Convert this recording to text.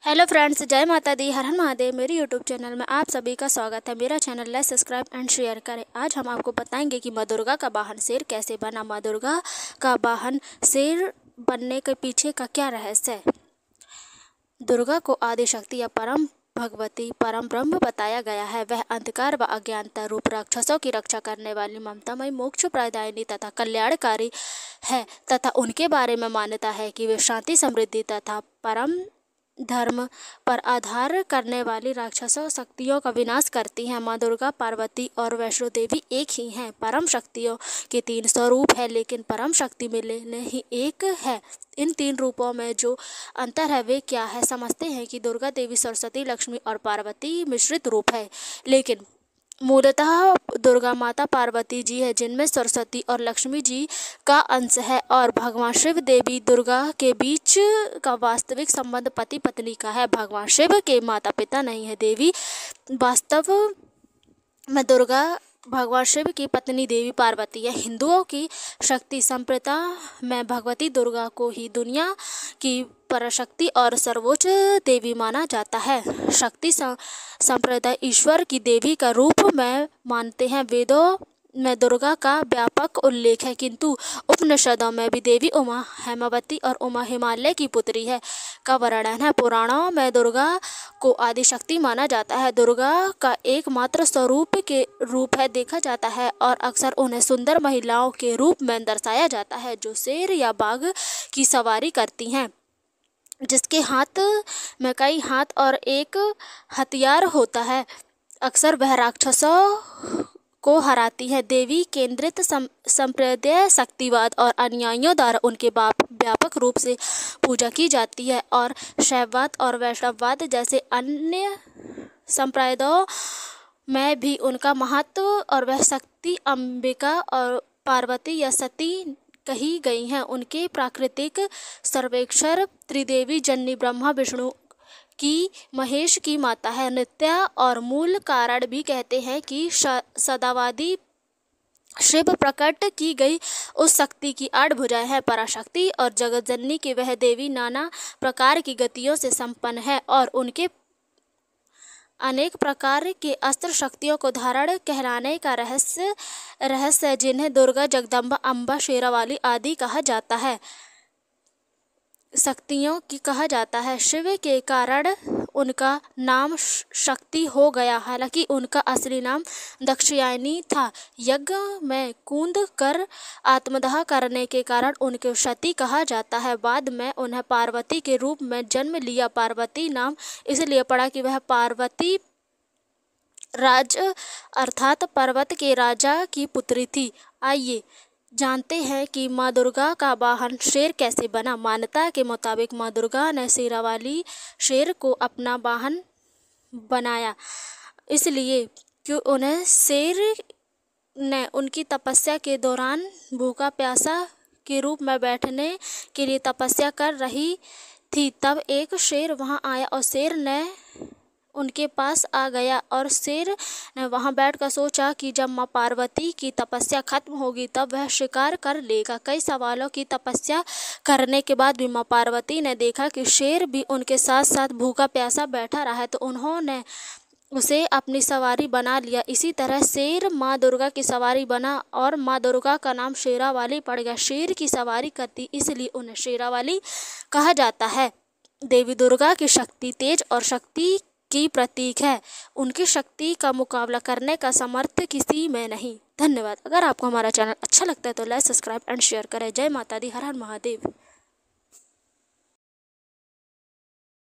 Hello friends, जय माता दी, हर हर महादेव। मेरे यूट्यूब चैनल में आप सभी का स्वागत है। मेरा channel like, subscribe and share करें। आज हम आपको बताएंगे कि माँ दुर्गा का वाहन शेर कैसे बना। माँ दुर्गा का वाहन शेर बनने के पीछे का क्या रहस्य है। दुर्गा को आदि शक्ति या परम भगवती, परम ब्रह्म बताया गया है। वह अंधकार व अज्ञानता रूप राक्षसों की रक्षा करने वाली, ममतामयी, मोक्ष प्रदायिनी तथा कल्याणकारी है तथा उनके बारे में मान्यता है कि वे शांति, समृद्धि तथा परम धर्म पर आधार करने वाली राक्षसों शक्तियों का विनाश करती हैं। माँ दुर्गा, पार्वती और वैष्णो देवी एक ही हैं। परम शक्तियों के 3 स्वरूप है, लेकिन परम शक्ति मिलने ही एक है। इन 3 रूपों में जो अंतर है वे क्या है। समझते हैं कि दुर्गा देवी सरस्वती, लक्ष्मी और पार्वती मिश्रित रूप है, लेकिन मूलतः दुर्गा माता पार्वती जी है, जिनमें सरस्वती और लक्ष्मी जी का अंश है, और भगवान शिव देवी दुर्गा के बीच का वास्तविक संबंध पति पत्नी का है। भगवान शिव के माता पिता नहीं है। देवी वास्तव में दुर्गा भगवान शिव की पत्नी देवी पार्वती है। हिंदुओं की शक्ति संप्रदा में भगवती दुर्गा को ही दुनिया की पराशक्ति और सर्वोच्च देवी माना जाता है। शक्ति संप्रदाय ईश्वर की देवी का रूप में मानते हैं। वेदों में दुर्गा का व्यापक उल्लेख है, किंतु उपनिषदों में भी देवी उमा हेमावती और उमा हिमालय की पुत्री है का वर्णन है। पुराणों में दुर्गा को आदि शक्ति माना जाता है। दुर्गा का एकमात्र स्वरूप के रूप है देखा जाता है, और अक्सर उन्हें सुंदर महिलाओं के रूप में दर्शाया जाता है, जो शेर या बाघ की सवारी करती हैं, जिसके हाथ में कई हाथ और एक हथियार होता है। अक्सर वह राक्षसों को हराती है। देवी केंद्रित संप्रदाय शक्तिवाद और अनुयायियों द्वारा उनके व्यापक रूप से पूजा की जाती है, और शैववाद और वैष्णववाद जैसे अन्य संप्रदायों में भी उनका महत्व और वह शक्ति अंबिका और पार्वती या सती कही गई हैं। उनके प्राकृतिक सर्वेक्षर त्रिदेवी जननी ब्रह्मा, विष्णु की महेश की माता है। नित्या और मूल कारण भी कहते हैं कि सदावादी शिव प्रकट की गई उस शक्ति की 8 भुजाएं हैं। पराशक्ति और जगत जननी की वह देवी नाना प्रकार की गतियों से संपन्न है, और उनके अनेक प्रकार के अस्त्र शक्तियों को धारण कहलाने का रहस्य जिन्हें दुर्गा, जगदम्बा, अम्बा, शेरावाली आदि कहा जाता है, शक्तियों की कहा जाता है। शिव के कारण उनका नाम शक्ति हो गया, हालांकि उनका असली नाम दक्षयायनी था। यज्ञ में कूद कर आत्मदाह करने के कारण उनको सती कहा जाता है। बाद में उन्हें पार्वती के रूप में जन्म लिया। पार्वती नाम इसलिए पड़ा कि वह पार्वती राज अर्थात पर्वत के राजा की पुत्री थी। आइए जानते हैं कि माँ दुर्गा का वाहन शेर कैसे बना। मान्यता के मुताबिक माँ दुर्गा ने शेरावाली शेर को अपना वाहन बनाया, इसलिए कि उन्हें शेर ने उनकी तपस्या के दौरान भूखा प्यासा के रूप में बैठने के लिए तपस्या कर रही थी। तब एक शेर वहां आया और शेर ने उनके पास आ गया, और शेर ने वहां बैठकर सोचा कि जब माँ पार्वती की तपस्या खत्म होगी तब वह शिकार कर लेगा। कई सालों की तपस्या करने के बाद भी माँ पार्वती ने देखा कि शेर भी उनके साथ साथ भूखा प्यासा बैठा रहा है, तो उन्होंने उसे अपनी सवारी बना लिया। इसी तरह शेर माँ दुर्गा की सवारी बना, और माँ दुर्गा का नाम शेरावाली पड़ गया। शेर की सवारी करती इसलिए उन्हें शेरावाली कहा जाता है। देवी दुर्गा की शक्ति तेज और शक्ति की प्रतीक है। उनकी शक्ति का मुकाबला करने का सामर्थ्य किसी में नहीं। धन्यवाद। अगर आपको हमारा चैनल अच्छा लगता है तो लाइक, सब्सक्राइब एंड शेयर करें। जय माता दी, हर हर महादेव।